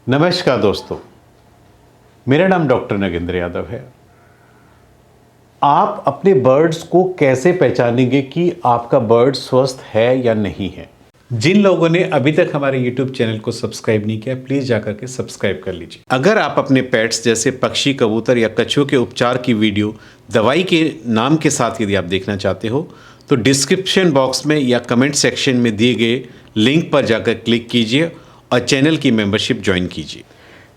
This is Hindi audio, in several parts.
नमस्कार दोस्तों, मेरा नाम डॉक्टर नगेंद्र यादव है। आप अपने बर्ड्स को कैसे पहचानेंगे कि आपका बर्ड स्वस्थ है या नहीं है? जिन लोगों ने अभी तक हमारे YouTube चैनल को सब्सक्राइब नहीं किया, प्लीज जाकर के सब्सक्राइब कर लीजिए। अगर आप अपने पेट्स जैसे पक्षी, कबूतर या कछुओं के उपचार की वीडियो दवाई के नाम के साथ यदि आप देखना चाहते हो तो डिस्क्रिप्शन बॉक्स में या कमेंट सेक्शन में दिए गए लिंक पर जाकर क्लिक कीजिए और चैनल की मेंबरशिप ज्वाइन कीजिए।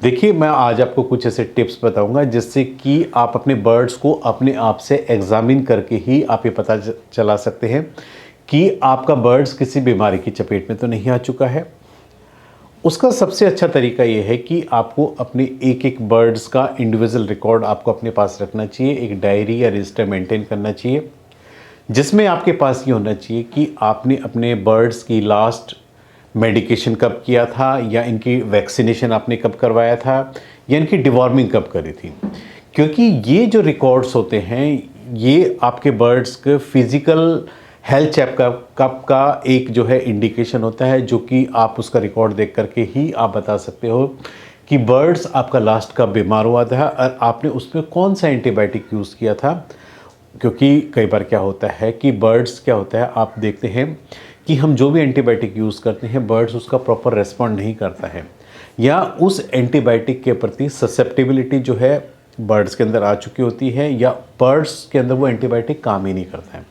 देखिए, मैं आज आपको कुछ ऐसे टिप्स बताऊंगा जिससे कि आप अपने बर्ड्स को अपने आप से एग्जामिन करके ही आप ये पता चला सकते हैं कि आपका बर्ड्स किसी बीमारी की चपेट में तो नहीं आ चुका है। उसका सबसे अच्छा तरीका ये है कि आपको अपने एक एक बर्ड्स का इंडिविजुअल रिकॉर्ड आपको अपने पास रखना चाहिए। एक डायरी या रजिस्टर मेंटेन करना चाहिए जिसमें आपके पास ये होना चाहिए कि आपने अपने बर्ड्स की लास्ट मेडिकेशन कब किया था, या इनकी वैक्सीनेशन आपने कब करवाया था, या इनकी डिवॉर्मिंग कब करी थी। क्योंकि ये जो रिकॉर्ड्स होते हैं ये आपके बर्ड्स के फिजिकल हेल्थ चेकअप का एक जो है इंडिकेशन होता है, जो कि आप उसका रिकॉर्ड देख करके ही आप बता सकते हो कि बर्ड्स आपका लास्ट कब बीमार हुआ था और आपने उसमें कौन सा एंटीबायोटिक यूज़ किया था। क्योंकि कई बार क्या होता है कि बर्ड्स क्या होता है, आप देखते हैं कि हम जो भी एंटीबायोटिक यूज़ करते हैं बर्ड्स उसका प्रॉपर रेस्पॉन्ड नहीं करता है, या उस एंटीबायोटिक के प्रति ससेप्टिबिलिटी जो है बर्ड्स के अंदर आ चुकी होती है, या बर्ड्स के अंदर वो एंटीबायोटिक काम ही नहीं करता है।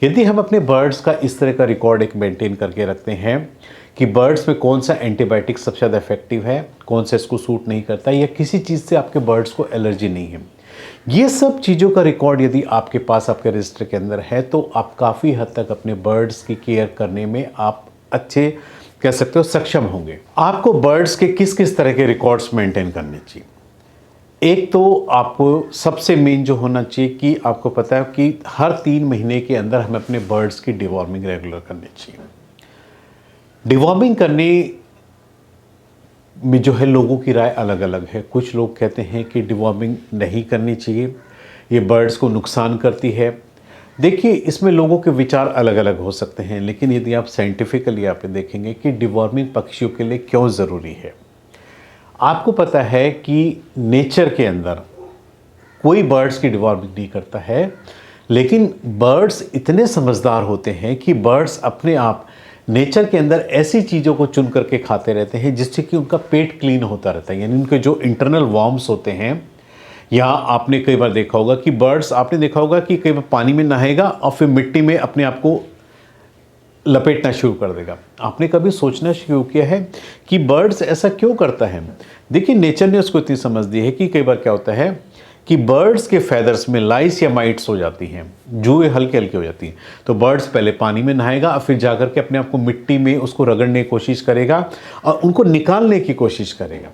यदि हम अपने बर्ड्स का इस तरह का रिकॉर्ड एक मेंटेन करके रखते हैं कि बर्ड्स में कौन सा एंटीबायोटिक सबसे ज़्यादा इफेक्टिव है, कौन सा इसको सूट नहीं करता, या किसी चीज़ से आपके बर्ड्स को एलर्जी नहीं है, ये सब चीज़ों का रिकॉर्ड यदि आपके पास आपके रजिस्टर के अंदर है तो आप काफ़ी हद तक अपने बर्ड्स की केयर करने में आप अच्छे कह सकते हो सक्षम होंगे। आपको बर्ड्स के किस किस तरह के रिकॉर्ड्स मेंटेन करने चाहिए? एक तो आपको सबसे मेन जो होना चाहिए कि आपको पता है कि हर 3 महीने के अंदर हमें अपने बर्ड्स की डिवॉर्मिंग रेगुलर करनी चाहिए। डिवॉर्मिंग करने में जो है लोगों की राय अलग अलग है। कुछ लोग कहते हैं कि डिवॉर्मिंग नहीं करनी चाहिए, ये बर्ड्स को नुकसान करती है। देखिए, इसमें लोगों के विचार अलग अलग हो सकते हैं, लेकिन यदि आप साइंटिफिकली आप देखेंगे कि डिवॉर्मिंग पक्षियों के लिए क्यों ज़रूरी है। आपको पता है कि नेचर के अंदर कोई बर्ड्स की डिवॉर्मिंग नहीं करता है, लेकिन बर्ड्स इतने समझदार होते हैं कि बर्ड्स अपने आप नेचर के अंदर ऐसी चीज़ों को चुन करके खाते रहते हैं जिससे कि उनका पेट क्लीन होता रहता है। यानी उनके जो इंटरनल वॉर्म्स होते हैं, या आपने कई बार देखा होगा कि बर्ड्स, आपने देखा होगा कि कई बार पानी में नहाएगा और फिर मिट्टी में अपने आप को लपेटना शुरू कर देगा। आपने कभी सोचना शुरू किया है कि बर्ड्स ऐसा क्यों करता है? देखिए, नेचर ने उसको इतनी समझ दी है कि कई बार क्या होता है कि बर्ड्स के फेदर्स में लाइस या माइट्स हो जाती हैं, जुएं हल्के हल्के हो जाती हैं। तो बर्ड्स पहले पानी में नहाएगा और फिर जाकर के अपने आप को मिट्टी में उसको रगड़ने की कोशिश करेगा और उनको निकालने की कोशिश करेगा।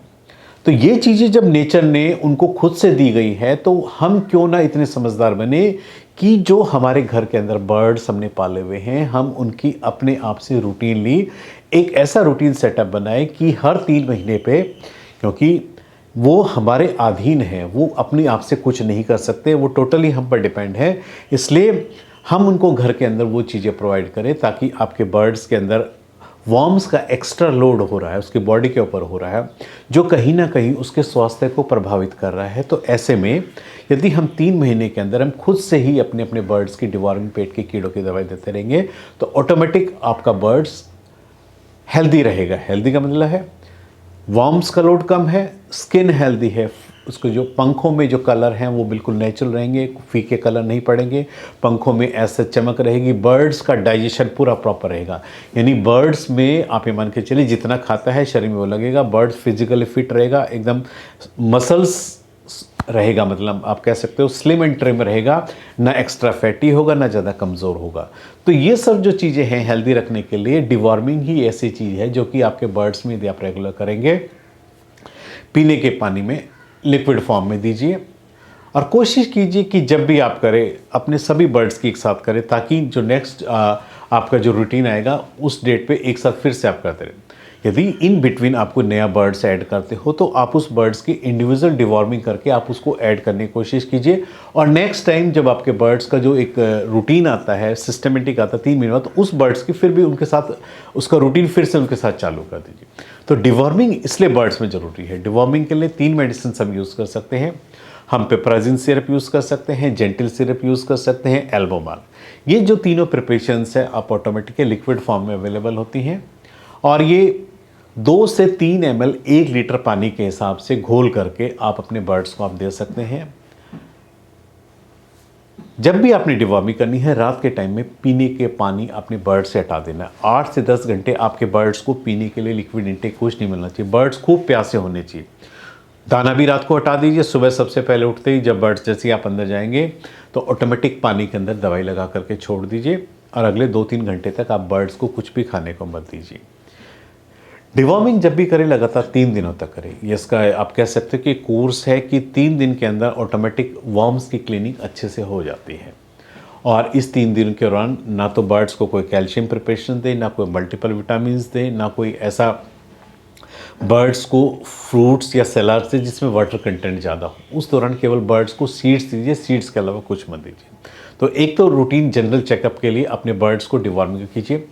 तो ये चीज़ें जब नेचर ने उनको खुद से दी गई है तो हम क्यों ना इतने समझदार बने कि जो हमारे घर के अंदर बर्ड्स हमने पाले हुए हैं, हम उनकी अपने आप से रूटीनली एक ऐसा रूटीन सेटअप बनाए कि हर 3 महीने पे, क्योंकि वो हमारे अधीन है, वो अपने आप से कुछ नहीं कर सकते, वो टोटली हम पर डिपेंड है। इसलिए हम उनको घर के अंदर वो चीज़ें प्रोवाइड करें ताकि आपके बर्ड्स के अंदर वॉर्म्स का एक्स्ट्रा लोड हो रहा है, उसकी बॉडी के ऊपर हो रहा है, जो कहीं ना कहीं उसके स्वास्थ्य को प्रभावित कर रहा है। तो ऐसे में यदि हम 3 महीने के अंदर हम खुद से ही अपने अपने बर्ड्स की डिवॉर्मिंग पेट के कीड़ों की दवाई देते रहेंगे तो ऑटोमेटिक आपका बर्ड्स हेल्दी रहेगा। हेल्दी का मतलब है वॉर्म्स का लोड कम है, स्किन हेल्दी है, उसको जो पंखों में जो कलर हैं वो बिल्कुल नेचुरल रहेंगे, फीके कलर नहीं पड़ेंगे, पंखों में ऐसे चमक रहेगी, बर्ड्स का डाइजेशन पूरा प्रॉपर रहेगा। यानी बर्ड्स में आप ये मान के चलिए जितना खाता है शरीर में वो लगेगा। बर्ड्स फिजिकली फिट रहेगा, एकदम मसल्स रहेगा, मतलब आप कह सकते हो स्लिम एंड ट्रिम रहेगा, ना एक्स्ट्रा फैटी होगा ना ज़्यादा कमज़ोर होगा। तो ये सब जो चीज़ें हैं हेल्दी रखने के लिए, डिवॉर्मिंग ही ऐसी चीज़ है जो कि आपके बर्ड्स में यदि आप रेगुलर करेंगे, पीने के पानी में लिक्विड फॉर्म में दीजिए और कोशिश कीजिए कि जब भी आप करें अपने सभी बर्ड्स की एक साथ करें, ताकि जो नेक्स्ट आपका जो रूटीन आएगा उस डेट पे एक साथ फिर से आप करते रहें। यदि इन बिटवीन आपको नया बर्ड्स ऐड करते हो तो आप उस बर्ड्स की इंडिविजुअल डिवॉर्मिंग करके आप उसको ऐड करने की कोशिश कीजिए, और नेक्स्ट टाइम जब आपके बर्ड्स का जो एक रूटीन आता है, सिस्टमेटिक आता है 3 महीने बाद, तो उस बर्ड्स की फिर भी उनके साथ उसका रूटीन फिर से उनके साथ चालू कर दीजिए। तो डिवॉर्मिंग इसलिए बर्ड्स में ज़रूरी है। डिवॉर्मिंग के लिए 3 मेडिसिन हम यूज़ कर सकते हैं। हम पिपराजिन सिरप यूज़ कर सकते हैं, जेंटिल सिरप यूज़ कर सकते हैं, एल्बोमाल। ये जो तीनों प्रिपरेशंस है आप ऑटोमेटिकली लिक्विड फॉर्म में अवेलेबल होती हैं और ये 2 से 3 ml 1 लीटर पानी के हिसाब से घोल करके आप अपने बर्ड्स को आप दे सकते हैं। जब भी आपने डिवॉर्मिंग करनी है रात के टाइम में पीने के पानी अपने बर्ड से हटा देना। 8 से 10 घंटे आपके बर्ड्स को पीने के लिए लिक्विड इंटेक कुछ नहीं मिलना चाहिए। बर्ड्स खूब प्यासे होने चाहिए। दाना भी रात को हटा दीजिए। सुबह सबसे पहले उठते ही जब बर्ड्स जैसे ही आप अंदर जाएंगे तो ऑटोमेटिक पानी के अंदर दवाई लगा करके छोड़ दीजिए और अगले 2-3 घंटे तक आप बर्ड्स को कुछ भी खाने को मत दीजिए। डिवॉर्मिंग जब भी करें लगातार 3 दिनों तक करें। ये इसका आप कह सकते हो कि कोर्स है कि 3 दिन के अंदर ऑटोमेटिक वर्म्स की क्लीनिंग अच्छे से हो जाती है और इस 3 दिन के दौरान ना तो बर्ड्स को कोई कैल्शियम प्रिपरेशन दे, ना कोई मल्टीपल विटामिन दे, ना कोई ऐसा बर्ड्स को फ्रूट्स या सलाद से जिसमें वाटर कंटेंट ज़्यादा हो। उस दौरान केवल बर्ड्स को सीड्स दीजिए, सीड्स के अलावा कुछ मत दीजिए। तो एक तो रूटीन जनरल चेकअप के लिए अपने बर्ड्स को डिवॉर्मिंग कीजिए।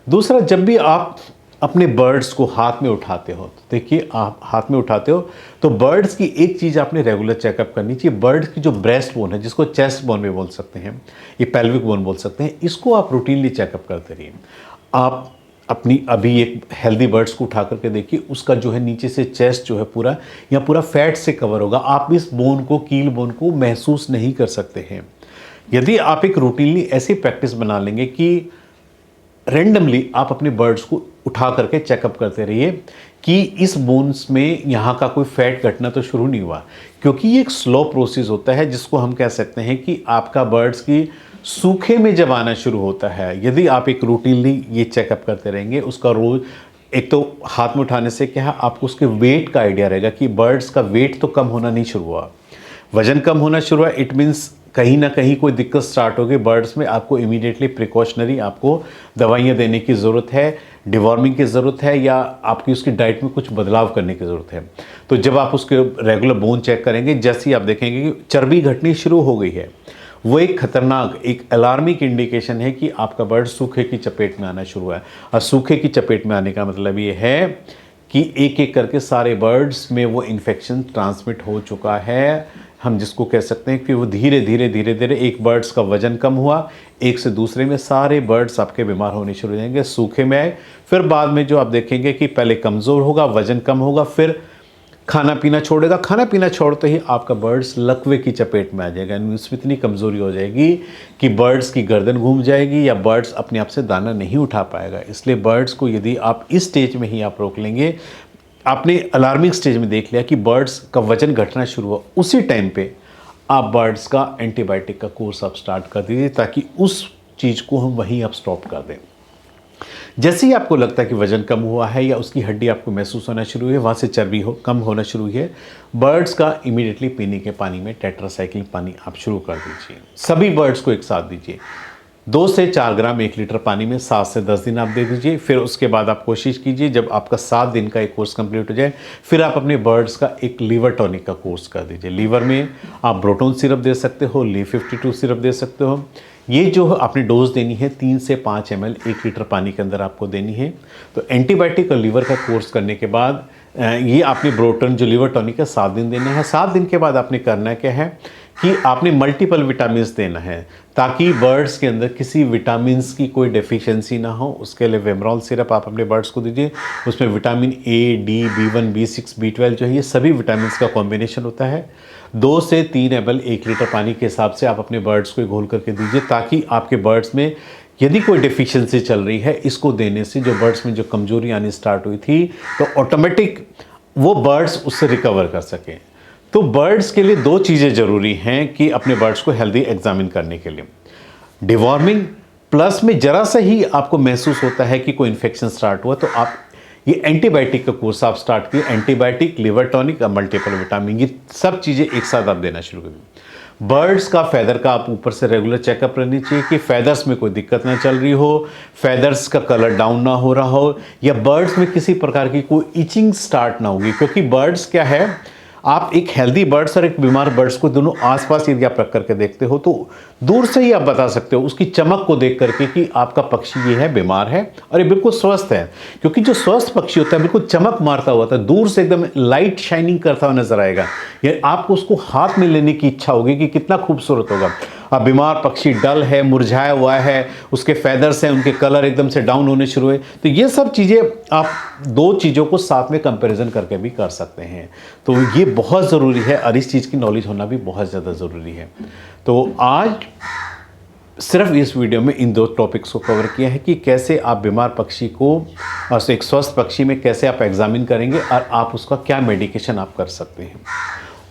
दूसरा, जब भी आप अपने बर्ड्स को हाथ में उठाते हो तो देखिए, आप हाथ में उठाते हो तो बर्ड्स की एक चीज़ आपने रेगुलर चेकअप करनी चाहिए। बर्ड्स की जो ब्रेस्ट बोन है, जिसको चेस्ट बोन भी बोल सकते हैं, ये पेल्विक बोन बोल सकते हैं, इसको आप रूटीनली चेकअप करते रहिए। आप अपनी अभी एक हेल्दी बर्ड्स को उठा करके देखिए, उसका जो है नीचे से चेस्ट जो है पूरा या पूरा फैट से कवर होगा। आप इस बोन को, कील बोन को महसूस नहीं कर सकते हैं। यदि आप एक रूटीनली ऐसी प्रैक्टिस बना लेंगे कि रेंडमली आप अपने बर्ड्स को उठा करके चेकअप करते रहिए कि इस बोन्स में यहाँ का कोई फैट घटना तो शुरू नहीं हुआ, क्योंकि ये एक स्लो प्रोसेस होता है जिसको हम कह सकते हैं कि आपका बर्ड्स की सूखे में जब आना शुरू होता है। यदि आप एक रूटीनली ये चेकअप करते रहेंगे, उसका रोज एक तो हाथ में उठाने से क्या है, आपको उसके वेट का आइडिया रहेगा कि बर्ड्स का वेट तो कम होना नहीं शुरू हुआ, वजन कम होना शुरू हुआ, इट मीन्स कहीं ना कहीं कोई दिक्कत स्टार्ट हो गई बर्ड्स में। आपको इमीडिएटली प्रिकॉशनरी आपको दवाइयाँ देने की ज़रूरत है, डिवॉर्मिंग की ज़रूरत है, या आपकी उसकी डाइट में कुछ बदलाव करने की ज़रूरत है। तो जब आप उसके रेगुलर बोन चेक करेंगे, जैसे ही आप देखेंगे कि चर्बी घटनी शुरू हो गई है, वो एक खतरनाक, एक अलार्मिक इंडिकेशन है कि आपका बर्ड सूखे की चपेट में आना शुरू है। और सूखे की चपेट में आने का मतलब ये है कि एक एक करके सारे बर्ड्स में वो इन्फेक्शन ट्रांसमिट हो चुका है। हम जिसको कह सकते हैं कि वो धीरे धीरे एक बर्ड्स का वजन कम हुआ, एक से दूसरे में सारे बर्ड्स आपके बीमार होने शुरू हो जाएंगे, सूखे में आए। फिर बाद में जो आप देखेंगे कि पहले कमज़ोर होगा, वजन कम होगा, फिर खाना पीना छोड़ेगा। खाना पीना छोड़ते ही आपका बर्ड्स लकवे की चपेट में आ जाएगा। उसमें इतनी कमज़ोरी हो जाएगी कि बर्ड्स की गर्दन घूम जाएगी या बर्ड्स अपने आप से दाना नहीं उठा पाएगा। इसलिए बर्ड्स को यदि आप इस स्टेज में ही आप रोक लेंगे, आपने अलार्मिंग स्टेज में देख लिया कि बर्ड्स का वजन घटना शुरू हुआ, उसी टाइम पे आप बर्ड्स का एंटीबायोटिक का कोर्स आप स्टार्ट कर दीजिए ताकि उस चीज़ को हम वहीं आप स्टॉप कर दें। जैसे ही आपको लगता है कि वजन कम हुआ है या उसकी हड्डी आपको महसूस होना शुरू हुई है, वहाँ से चर्बी कम होना शुरू हुई है, बर्ड्स का इमीडिएटली पीने के पानी में टेट्रासाइक्लिन पानी आप शुरू कर दीजिए। सभी बर्ड्स को एक साथ दीजिए। 2 से 4 ग्राम 1 लीटर पानी में 7 से 10 दिन आप दे दीजिए। फिर उसके बाद आप कोशिश कीजिए, जब आपका 7 दिन का एक कोर्स कंप्लीट हो जाए, फिर आप अपने बर्ड्स का एक लीवर टॉनिक का कोर्स कर दीजिए। लीवर में आप ब्रोटोन सिरप दे सकते हो, ली52 सिरप दे सकते हो। ये जो आपने डोज देनी है 3 से 5 ml 1 लीटर पानी के अंदर आपको देनी है। तो एंटीबायोटिक और लीवर का कोर्स करने के बाद ये आपने ब्रोटन जो लीवर टॉनिक है 7 दिन देना है। 7 दिन के बाद आपने करना क्या है कि आपने मल्टीपल विटामिन्स देना है ताकि बर्ड्स के अंदर किसी विटामिन्स की कोई डेफिशिएंसी ना हो। उसके लिए वेमरॉल सिरप आप अपने बर्ड्स को दीजिए। उसमें vitamin A, D, B1, B6, B12 जो है, ये सभी विटामिन्स का कॉम्बिनेशन होता है। 2 से 3 ml 1 लीटर पानी के हिसाब से आप अपने बर्ड्स को घोल करके दीजिए ताकि आपके बर्ड्स में यदि कोई डेफिशिएंसी चल रही है, इसको देने से जो बर्ड्स में जो कमजोरी आनी स्टार्ट हुई थी तो ऑटोमेटिक वो बर्ड्स उससे रिकवर कर सकें। तो बर्ड्स के लिए 2 चीज़ें ज़रूरी हैं कि अपने बर्ड्स को हेल्दी एग्जामिन करने के लिए, डिवॉर्मिंग प्लस में ज़रा सा ही आपको महसूस होता है कि कोई इन्फेक्शन स्टार्ट हुआ तो आप ये एंटीबायोटिक का कोर्स आप स्टार्ट किए। एंटीबायोटिक, लिवर टॉनिक और मल्टीपल विटामिन, ये सब चीज़ें एक साथ आप देना शुरू करिए। बर्ड्स का फैदर का आप ऊपर से रेगुलर चेकअप करनी चाहिए कि फैदर्स में कोई दिक्कत ना चल रही हो, फैदर्स का कलर डाउन ना हो रहा हो, या बर्ड्स में किसी प्रकार की कोई इचिंग स्टार्ट ना होगी। क्योंकि बर्ड्स क्या है, आप एक हेल्दी बर्ड्स और एक बीमार बर्ड्स को दोनों आसपास यदि आप रख करके देखते हो तो दूर से ही आप बता सकते हो उसकी चमक को देख करके कि आपका पक्षी ये है बीमार है और ये बिल्कुल स्वस्थ है। क्योंकि जो स्वस्थ पक्षी होता है बिल्कुल चमक मारता हुआ था, दूर से एकदम लाइट शाइनिंग करता हुआ नजर आएगा, ये आपको उसको हाथ में लेने की इच्छा होगी कि कितना खूबसूरत होगा। अब बीमार पक्षी डल है, मुरझाया हुआ है, उसके फैदर्स हैं, उनके कलर एकदम से डाउन होने शुरू हुए, तो ये सब चीज़ें आप दो चीज़ों को साथ में कंपैरिजन करके भी कर सकते हैं। तो ये बहुत ज़रूरी है और इस चीज़ की नॉलेज होना भी बहुत ज़्यादा ज़रूरी है। तो आज सिर्फ इस वीडियो में इन दो टॉपिक्स को कवर किया है कि कैसे आप बीमार पक्षी को और एक स्वस्थ पक्षी में कैसे आप एग्जामिन करेंगे और आप उसका क्या मेडिकेशन आप कर सकते हैं।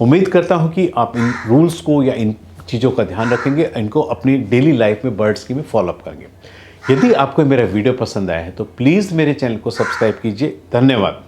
उम्मीद करता हूं कि आप इन रूल्स को या इन चीज़ों का ध्यान रखेंगे, इनको अपनी डेली लाइफ में बर्ड्स की भी फॉलोअप करेंगे। यदि आपको मेरा वीडियो पसंद आया है तो प्लीज़ मेरे चैनल को सब्सक्राइब कीजिए। धन्यवाद।